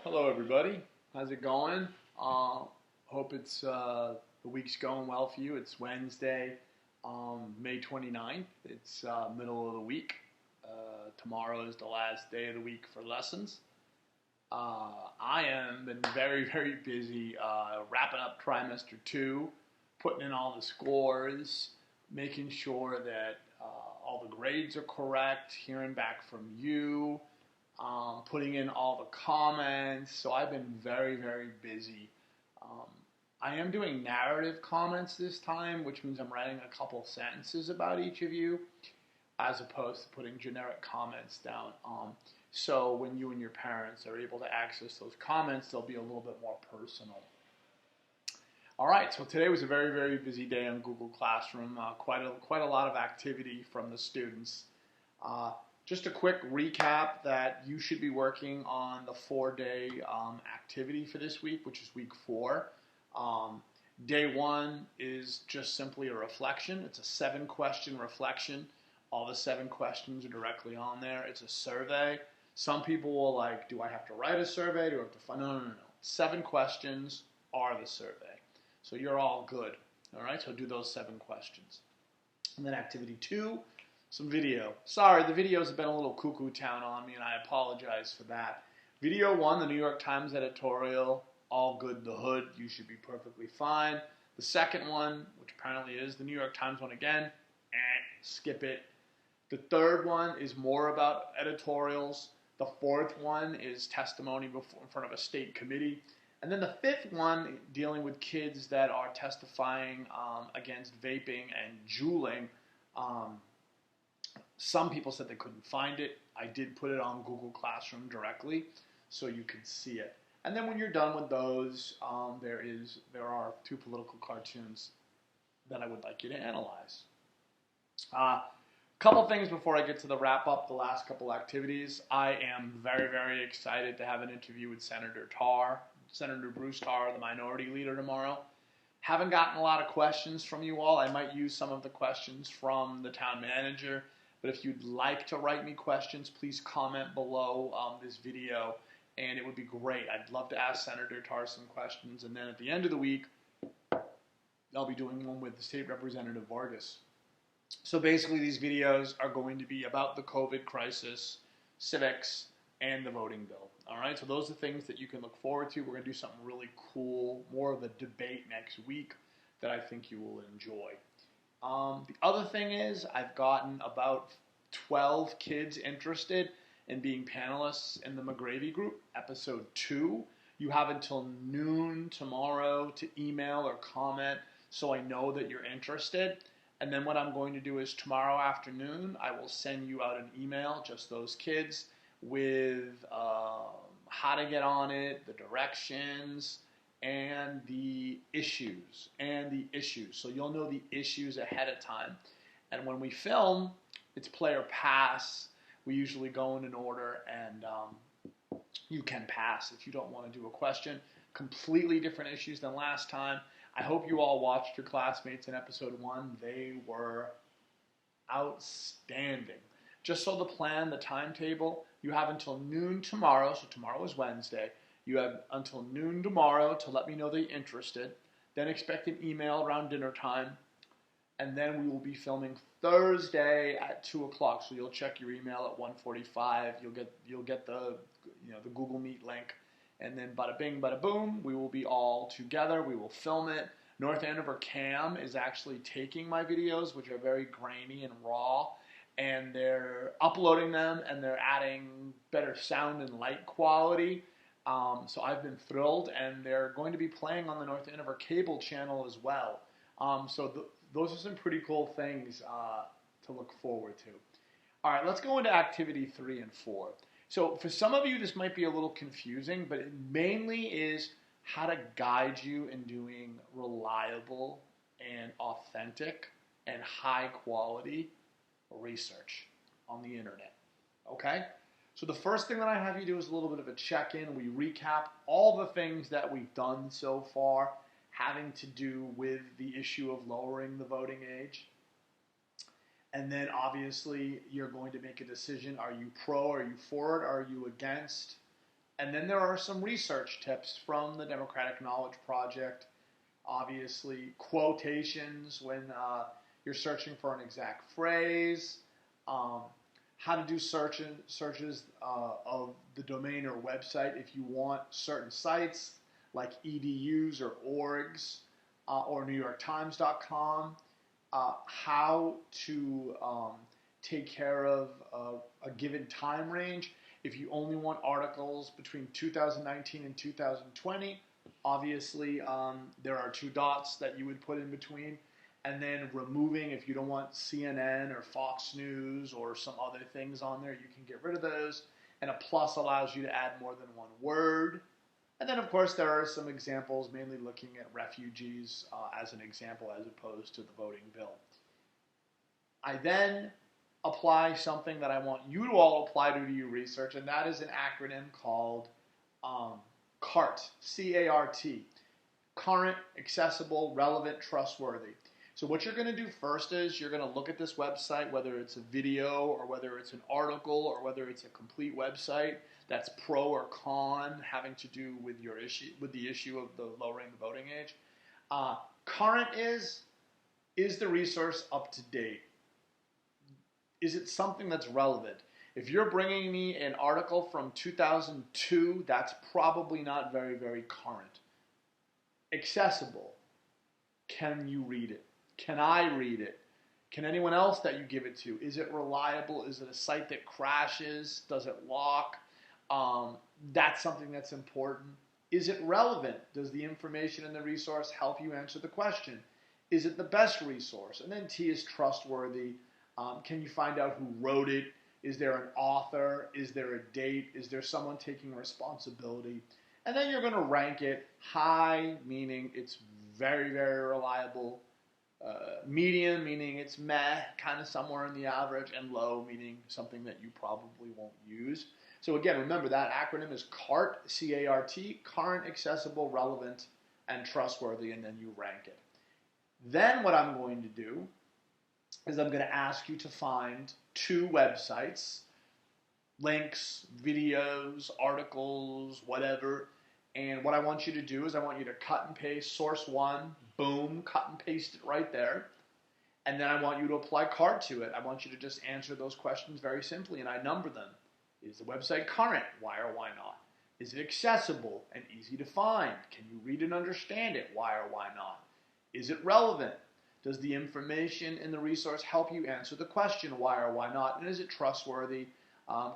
Hello, everybody. How's it going? Hope the week's going well for you. It's Wednesday, May 29th. It's middle of the week. Tomorrow is the last day of the week for lessons. I am been very, very busy wrapping up trimester 2, putting in all the scores, making sure that all the grades are correct, hearing back from you, putting in all the comments. So I've been very, very busy. Um, I am doing narrative comments this time, which means I'm writing a couple sentences about each of you, as opposed to putting generic comments down. So when you and your parents are able to access those comments, they'll be a little bit more personal. All right, so today was a very, very busy day on Google Classroom. Quite a lot of activity from the students. Just a quick recap that you should be working on the 4-day activity for this week, which is week 4. Day 1 is just simply a reflection. It's a 7-question reflection. All the 7 questions are directly on there. It's a survey. Some people will like, do I have to write a survey? Do I have to find? No. 7 questions are the survey. So you're all good. All right, so do those 7 questions. And then activity 2, some video. Sorry, the videos have been a little cuckoo town on me, and I apologize for that. Video 1, the New York Times editorial, all good in the hood. You should be perfectly fine. The second one, which apparently is the New York Times one again, skip it. The third one is more about editorials. The fourth one is testimony in front of a state committee. And then the fifth one, dealing with kids that are testifying against vaping and juuling. Some people said they couldn't find it. I did put it on Google Classroom directly, so you could see it. And then when you're done with those, there are 2 political cartoons that I would like you to analyze. Couple things before I get to the wrap up, the last couple activities. I am very, very excited to have an interview with Senator Bruce Tarr, the minority leader, tomorrow. Haven't gotten a lot of questions from you all. I might use some of the questions from the town manager, but if you'd like to write me questions, please comment below this video, and it would be great. I'd love to ask Senator Tarr some questions, and then at the end of the week, I'll be doing one with the State Representative Vargas. So basically, these videos are going to be about the COVID crisis, civics, and the voting bill. All right, so those are things that you can look forward to. We're going to do something really cool, more of a debate next week that I think you will enjoy. The other thing is I've gotten about 12 kids interested in being panelists in the McGravy group, episode 2. You have until noon tomorrow to email or comment so I know that you're interested. And then what I'm going to do is tomorrow afternoon, I will send you out an email, just those kids, with how to get on it, the directions, and the issues. So you'll know the issues ahead of time. And when we film, it's play or pass. We usually go in an order, and you can pass if you don't want to do a question. Completely different issues than last time. I hope you all watched your classmates in episode 1. They were outstanding. Just so the timetable, you have until noon tomorrow, so tomorrow is Wednesday. You have until noon tomorrow to let me know that you're interested. Then expect an email around dinner time. And then we will be filming Thursday at 2 o'clock. So you'll check your email at 1:45. You'll get the Google Meet link. And then bada bing, bada boom, we will be all together. We will film it. North Andover Cam is actually taking my videos, which are very grainy and raw, and they're uploading them, and they're adding better sound and light quality. So I've been thrilled, and they're going to be playing on the North Andover cable channel as well. Those are some pretty cool things to look forward to. All right, let's go into activity 3 and 4. So for some of you, this might be a little confusing, but it mainly is how to guide you in doing reliable and authentic and high quality research on the internet. Okay? So the first thing that I have you do is a little bit of a check-in. We recap all the things that we've done so far having to do with the issue of lowering the voting age. And then obviously you're going to make a decision. Are you pro? Are you for it? Are you against? And then there are some research tips from the Democratic Knowledge Project. Obviously, quotations when you're searching for an exact phrase, how to do searches of the domain or website if you want certain sites like edus or orgs or NewYorkTimes.com, how to take care of a given time range. If you only want articles between 2019 and 2020, obviously there are 2 dots that you would put in between. And then removing, if you don't want CNN or Fox News or some other things on there, you can get rid of those. And a plus allows you to add more than 1 word. And then, of course, there are some examples, mainly looking at refugees as an example as opposed to the voting bill. I then apply something that I want you to all apply to your research, and that is an acronym called CART, C-A-R-T, Current, Accessible, Relevant, Trustworthy. So what you're going to do first is you're going to look at this website, whether it's a video or whether it's an article or whether it's a complete website that's pro or con having to do with your issue, with the issue of the lowering the voting age. Current is the resource up to date? Is it something that's relevant? If you're bringing me an article from 2002, that's probably not very, very current. Accessible. Can you read it? Can I read it? Can anyone else that you give it to? Is it reliable? Is it a site that crashes? Does it lock? That's something that's important. Is it relevant? Does the information in the resource help you answer the question? Is it the best resource? And then T is trustworthy. Can you find out who wrote it? Is there an author? Is there a date? Is there someone taking responsibility? And then you're going to rank it. High, meaning it's very, very reliable. Medium, meaning it's meh, kind of somewhere in the average. And low, meaning something that you probably won't use. So again, remember that acronym is CART, C-A-R-T, Current, Accessible, Relevant, and Trustworthy, and then you rank it. Then what I'm going to do is I'm going to ask you to find 2 websites, links, videos, articles, whatever. And what I want you to do is I want you to cut and paste source 1, boom, cut and paste it right there. And then I want you to apply CART to it. I want you to just answer those questions very simply, and I number them. Is the website current? Why or why not? Is it accessible and easy to find? Can you read and understand it? Why or why not? Is it relevant? Does the information in the resource help you answer the question, why or why not? And is it trustworthy?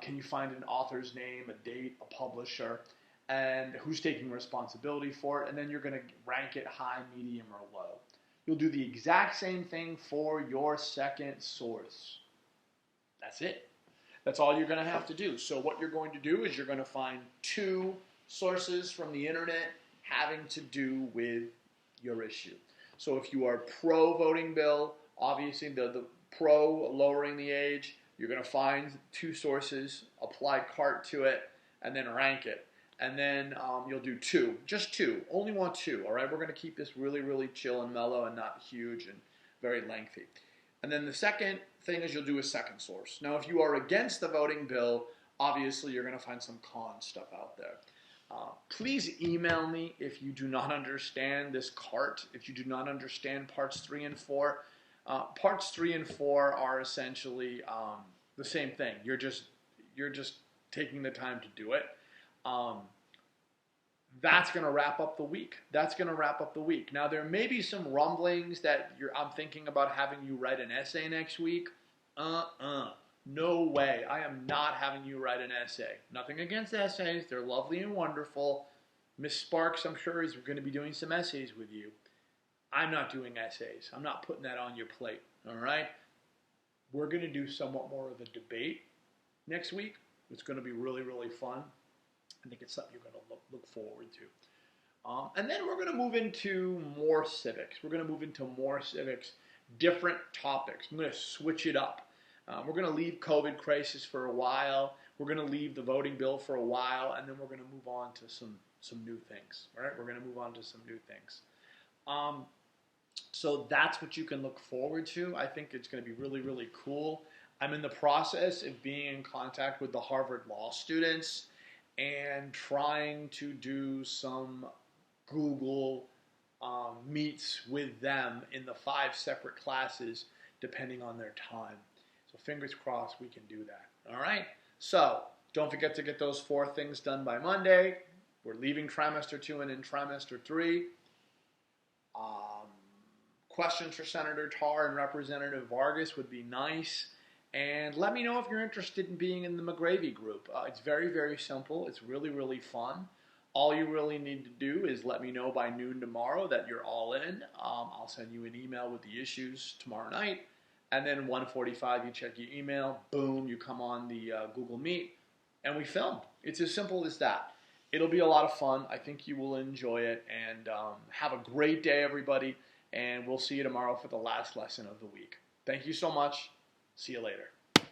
Can you find an author's name, a date, a publisher, and who's taking responsibility for it? And then you're going to rank it high, medium, or low. You'll do the exact same thing for your second source. That's it. That's all you're going to have to do. So what you're going to do is you're going to find 2 sources from the internet having to do with your issue. So if you are pro-voting bill, obviously the pro lowering the age, you're going to find 2 sources, apply CART to it, and then rank it. And then you'll do 2, just 2, only want 2, all right? We're going to keep this really, really chill and mellow and not huge and very lengthy. And then the second thing is you'll do a second source. Now, if you are against the voting bill, obviously you're going to find some con stuff out there. Please email me if you do not understand this CART, if you do not understand parts 3 and 4. Parts 3 and 4 are essentially the same thing. You're just taking the time to do it. That's going to wrap up the week. Now, there may be some rumblings that I'm thinking about having you write an essay next week. No way. I am not having you write an essay. Nothing against essays. They're lovely and wonderful. Miss Sparks, I'm sure, is going to be doing some essays with you. I'm not doing essays. I'm not putting that on your plate. All right? We're going to do somewhat more of a debate next week. It's going to be really, really fun. I think it's something you're going to look forward to. And then we're going to move into more civics. Different topics. I'm going to switch it up. We're going to leave COVID crisis for a while. We're going to leave the voting bill for a while, and then we're going to move on to some new things. All right, we're going to move on to some new things. So that's what you can look forward to. I think it's going to be really, really cool. I'm in the process of being in contact with the Harvard Law students, and trying to do some Google meets with them in the 5 separate classes depending on their time. So fingers crossed we can do that. All right? So don't forget to get those 4 things done by Monday. We're leaving trimester 2 and in trimester 3. Questions for Senator Tarr and Representative Vargas would be nice. And let me know if you're interested in being in the McGravy group. It's very, very simple. It's really, really fun. All you really need to do is let me know by noon tomorrow that you're all in. I'll send you an email with the issues tomorrow night. And then 1:45, you check your email. Boom, you come on the Google Meet, and we film. It's as simple as that. It'll be a lot of fun. I think you will enjoy it. And have a great day, everybody. And we'll see you tomorrow for the last lesson of the week. Thank you so much. See you later.